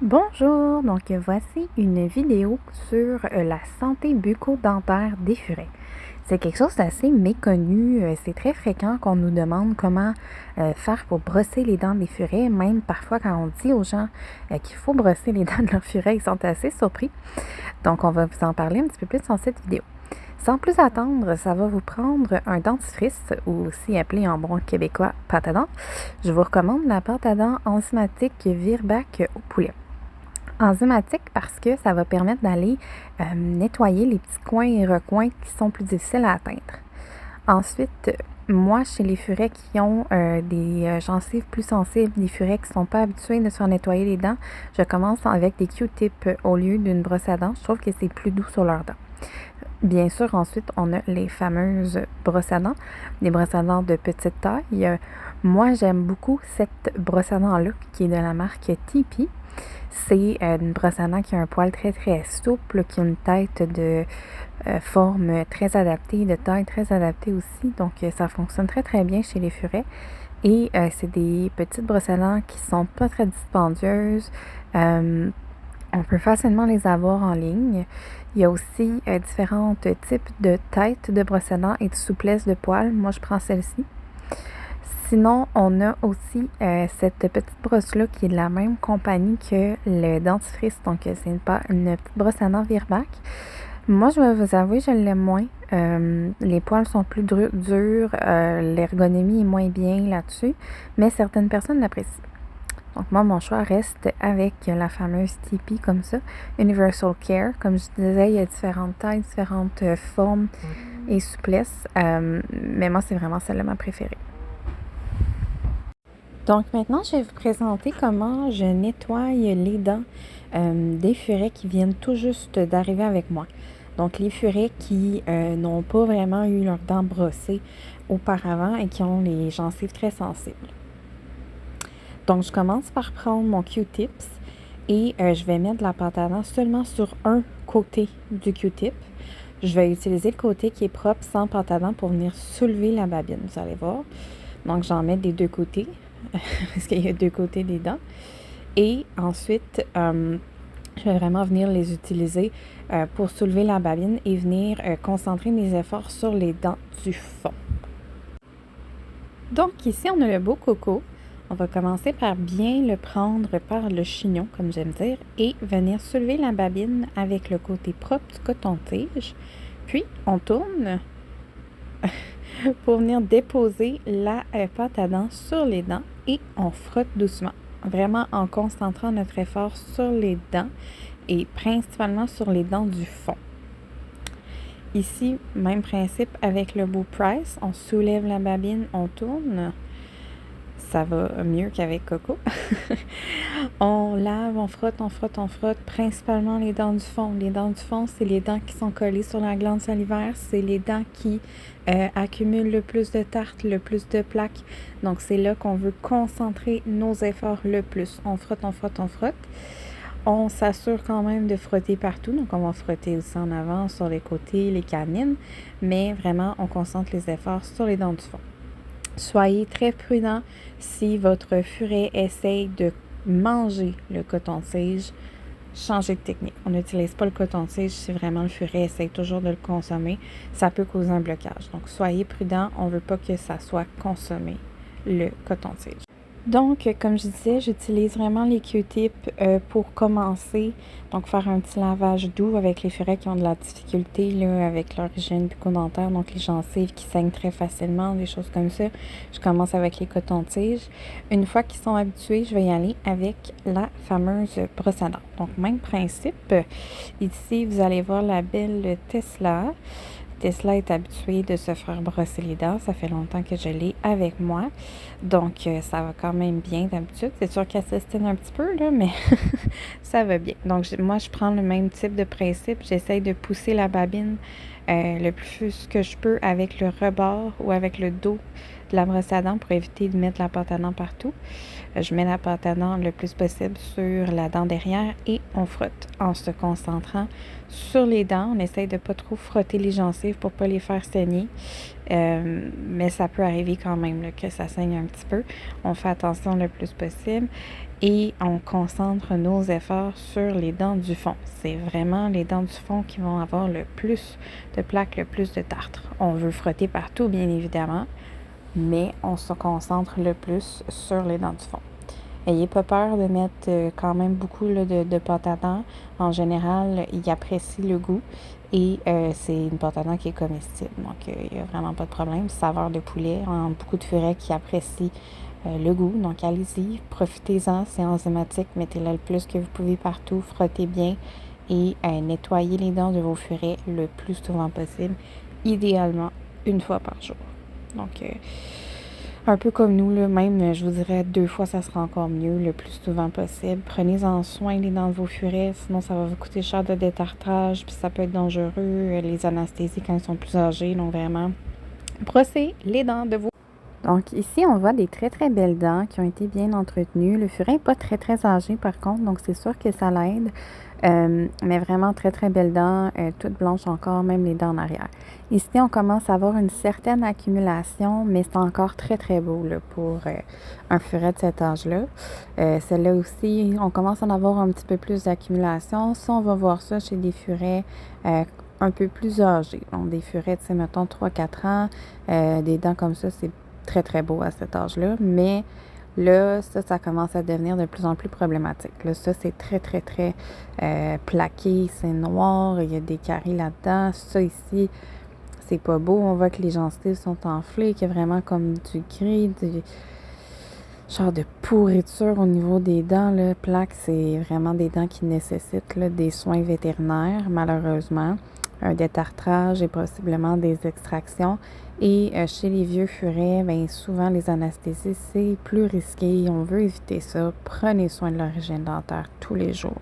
Bonjour, donc voici une vidéo sur la santé bucco-dentaire des furets. C'est quelque chose d'assez méconnu, c'est très fréquent qu'on nous demande comment faire pour brosser les dents des furets, même parfois quand on dit aux gens qu'il faut brosser les dents de leurs furets, ils sont assez surpris. Donc on va vous en parler un petit peu plus dans cette vidéo. Sans plus attendre, ça va vous prendre un dentifrice, ou aussi appelé en bon québécois pâte à dents. Je vous recommande la pâte à dents enzymatique Virbac au poulet. Enzymatique parce que ça va permettre d'aller nettoyer les petits coins et recoins qui sont plus difficiles à atteindre. Ensuite, moi, chez les furets qui ont des gencives plus sensibles, des furets qui ne sont pas habitués de se faire nettoyer les dents, je commence avec des Q-tips au lieu d'une brosse à dents. Je trouve que c'est plus doux sur leurs dents. Bien sûr, ensuite, on a les fameuses brosses à dents, des brosses à dents de petite taille. Moi, j'aime beaucoup cette brosse à dents-là qui est de la marque Tipeee. C'est une brosse à dents qui a un poil très très souple, qui a une tête de forme très adaptée, de taille très adaptée aussi. Donc ça fonctionne très très bien chez les furets. Et c'est des petites brosses à dents qui sont pas très dispendieuses. On peut facilement les avoir en ligne. Il y a aussi différents types de têtes de brosses à dents et de souplesse de poils. Moi, je prends celle-ci. Sinon, on a aussi cette petite brosse-là qui est de la même compagnie que le dentifrice. Donc, c'est une petite brosse à dents Virbac. Moi, je vais vous avouer, je l'aime moins. Les poils sont plus durs, l'ergonomie est moins bien là-dessus, mais certaines personnes l'apprécient. Donc, moi, mon choix reste avec la fameuse Tipeee comme ça, Universal Care. Comme je disais, il y a différentes tailles, différentes formes et souplesses, mais moi, c'est vraiment celle-là ma préférée. Donc maintenant, je vais vous présenter comment je nettoie les dents des furets qui viennent tout juste d'arriver avec moi. Donc les furets qui n'ont pas vraiment eu leurs dents brossées auparavant et qui ont les gencives très sensibles. Donc je commence par prendre mon Q-tips et je vais mettre de la pâte à dents seulement sur un côté du Q-tip. Je vais utiliser le côté qui est propre sans pâte à dents pour venir soulever la babine, vous allez voir. Donc j'en mets des deux côtés. Parce qu'il y a deux côtés des dents. Et ensuite, je vais vraiment venir les utiliser pour soulever la babine et venir concentrer mes efforts sur les dents du fond. Donc ici, on a le beau coco. On va commencer par bien le prendre par le chignon, comme j'aime dire, et venir soulever la babine avec le côté propre du coton-tige. Puis, on tourne pour venir déposer la pâte à dents sur les dents et on frotte doucement, vraiment en concentrant notre effort sur les dents et principalement sur les dents du fond. Ici, même principe avec le Beau Price, on soulève la babine, on tourne. Ça va mieux qu'avec Coco. On lave, on frotte, principalement les dents du fond. Les dents du fond, c'est les dents qui sont collées sur la glande salivaire. C'est les dents qui accumulent le plus de tartre, le plus de plaques. Donc, c'est là qu'on veut concentrer nos efforts le plus. On frotte. On s'assure quand même de frotter partout. Donc, on va frotter aussi en avant, sur les côtés, les canines. Mais vraiment, on concentre les efforts sur les dents du fond. Soyez très prudent si votre furet essaye de manger le coton-tige. Changez de technique. On n'utilise pas le coton-tige si vraiment le furet essaye toujours de le consommer. Ça peut causer un blocage. Donc, soyez prudent. On ne veut pas que ça soit consommé, le coton-tige. Donc, comme je disais, j'utilise vraiment les Q-tips pour commencer. Donc, faire un petit lavage doux avec les furets qui ont de la difficulté là, avec leur hygiène bucco-dentaire, donc les gencives qui saignent très facilement, des choses comme ça. Je commence avec les cotons-tiges. Une fois qu'ils sont habitués, je vais y aller avec la fameuse brosse à dents. Donc, même principe. Ici, vous allez voir la belle Tesla. Tesla est habituée de se faire brosser les dents. Ça fait longtemps que je l'ai avec moi. Donc, ça va quand même bien d'habitude. C'est sûr qu'elle s'estime un petit peu, là, mais ça va bien. Donc, moi, je prends le même type de principe. J'essaye de pousser la babine le plus que je peux avec le rebord ou avec le dos de la brosse à dents pour éviter de mettre la pâte à dents partout. Je mets la pâte à dents le plus possible sur la dent derrière et on frotte en se concentrant sur les dents. On essaye de ne pas trop frotter les gencives pour ne pas les faire saigner. Mais ça peut arriver quand même là, que ça saigne un petit peu. On fait attention le plus possible et on concentre nos efforts sur les dents du fond. C'est vraiment les dents du fond qui vont avoir le plus de plaques, le plus de tartre. On veut frotter partout, bien évidemment, mais on se concentre le plus sur les dents du fond. Ayez pas peur de mettre quand même beaucoup là, de pâte à dents. En général, ils apprécient le goût et c'est une pâte à dents qui est comestible. Donc, il n'y a vraiment pas de problème. Saveur de poulet, beaucoup de furets qui apprécient le goût. Donc, allez-y, profitez-en. C'est enzymatique. Mettez-le le plus que vous pouvez partout. Frottez bien et nettoyez les dents de vos furets le plus souvent possible. Idéalement, une fois par jour. Donc, un peu comme nous, là, même, je vous dirais 2 fois, ça sera encore mieux, le plus souvent possible. Prenez-en soin les dents de vos furets, sinon ça va vous coûter cher de détartrage, puis ça peut être dangereux, les anesthésies quand ils sont plus âgés, donc vraiment, brossez les dents de vos. Donc ici, on voit des très très belles dents qui ont été bien entretenues. Le furet n'est pas très très âgé par contre, donc c'est sûr que ça l'aide. Mais vraiment très très belles dents, toutes blanches encore, même les dents en arrière. Ici, on commence à avoir une certaine accumulation, mais c'est encore très très beau là, pour un furet de cet âge-là. Celle-là aussi, on commence à en avoir un petit peu plus d'accumulation. Ça, on va voir ça chez des furets un peu plus âgés. Donc des furets, tu sais, mettons 3-4 ans, des dents comme ça, c'est très très beau à cet âge-là, mais là, ça commence à devenir de plus en plus problématique. Là, ça, c'est très, très, très plaqué, c'est noir, il y a des carrés là-dedans. Ça, ici, c'est pas beau. On voit que les gencives sont enflées, qu'il y a vraiment comme du gris, du genre de pourriture au niveau des dents. Là. Plaques, c'est vraiment des dents qui nécessitent là, des soins vétérinaires, malheureusement. Un détartrage et possiblement des extractions. Et chez les vieux furets, bien, souvent les anesthésies, c'est plus risqué. On veut éviter ça. Prenez soin de l'origine dentaire tous les jours.